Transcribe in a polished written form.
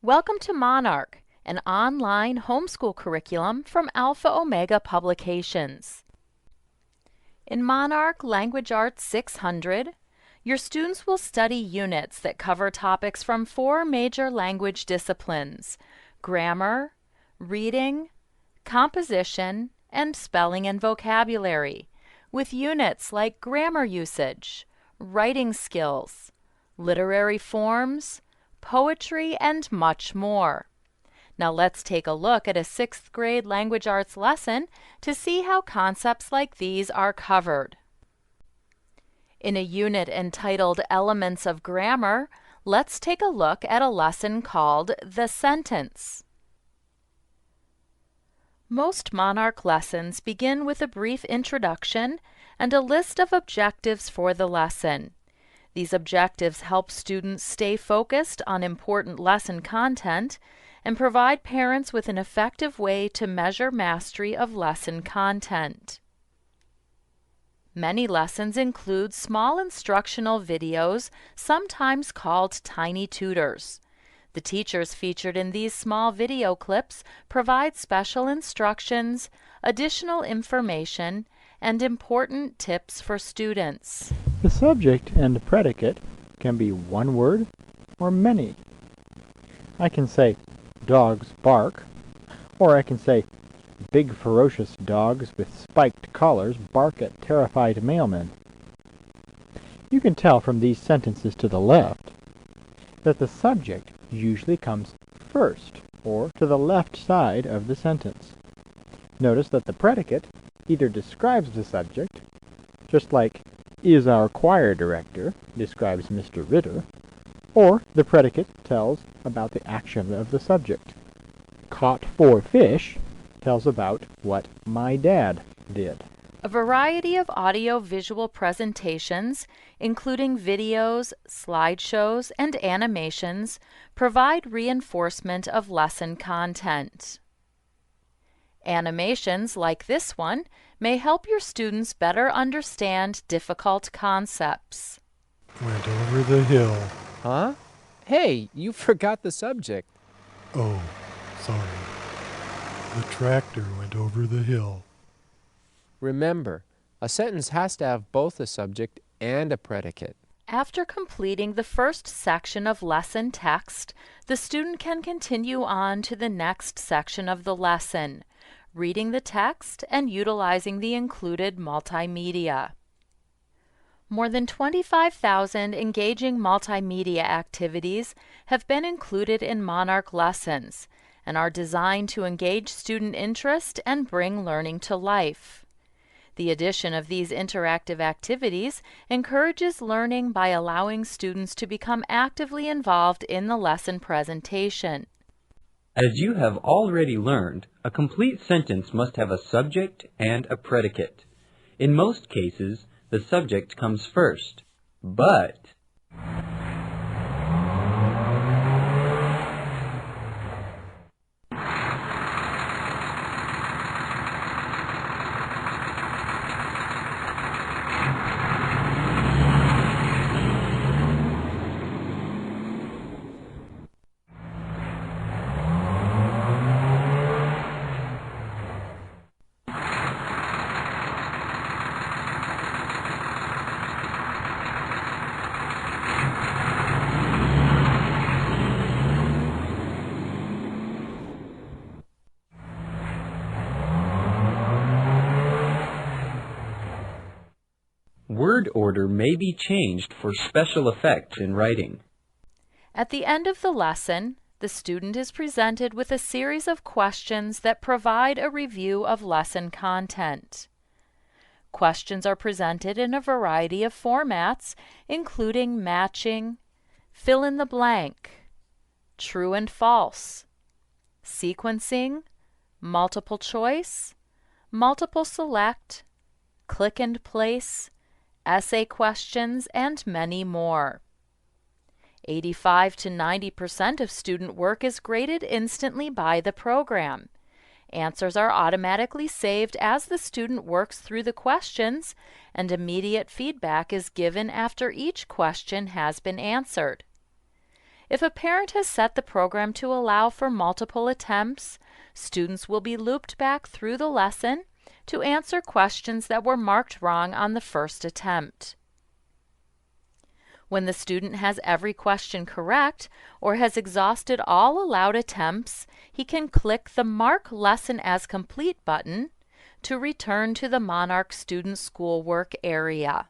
Welcome to Monarch, an online homeschool curriculum from Alpha Omega Publications. In Monarch Language Arts 600, your students will study units that cover topics from 4 major language disciplines: grammar, reading, composition, and spelling and vocabulary, with units like grammar usage, writing skills, literary forms, poetry, and much more. Now let's take a look at a 6th grade language arts lesson to see how concepts like these are covered. In a unit entitled Elements of Grammar, let's take a look at a lesson called The Sentence. Most Monarch lessons begin with a brief introduction and a list of objectives for the lesson. These objectives help students stay focused on important lesson content and provide parents with an effective way to measure mastery of lesson content. Many lessons include small instructional videos, sometimes called tiny tutors. The teachers featured in these small video clips provide special instructions, additional information, and important tips for students. The subject and predicate can be one word or many. I can say, dogs bark, or I can say, big ferocious dogs with spiked collars bark at terrified mailmen. You can tell from these sentences to the left that the subject usually comes first, or to the left side of the sentence. Notice that the predicate either describes the subject, just like is our choir director describes Mr. Ritter, or the predicate tells about the action of the subject. Caught 4 fish tells about what my dad did. A variety of audio-visual presentations, including videos, slideshows, and animations, provide reinforcement of lesson content. Animations like this one may help your students better understand difficult concepts. Went over the hill. Huh? Hey, you forgot the subject. Oh, sorry. The tractor went over the hill. Remember, a sentence has to have both a subject and a predicate. After completing the first section of lesson text, the student can continue on to the next section of the lesson, reading the text and utilizing the included multimedia. More than 25,000 engaging multimedia activities have been included in Monarch lessons and are designed to engage student interest and bring learning to life. The addition of these interactive activities encourages learning by allowing students to become actively involved in the lesson presentation. As you have already learned, a complete sentence must have a subject and a predicate. In most cases, the subject comes first, but word order may be changed for special effects in writing. At the end of the lesson, the student is presented with a series of questions that provide a review of lesson content. Questions are presented in a variety of formats, including matching, fill in the blank, true and false, sequencing, multiple choice, multiple select, click and place, essay questions, and many more. 85 to 90% of student work is graded instantly by the program. Answers are automatically saved as the student works through the questions, and immediate feedback is given after each question has been answered. If a parent has set the program to allow for multiple attempts, students will be looped back through the lesson to answer questions that were marked wrong on the first attempt. When the student has every question correct or has exhausted all allowed attempts, he can click the Mark Lesson as Complete button to return to the Monarch Student Schoolwork area.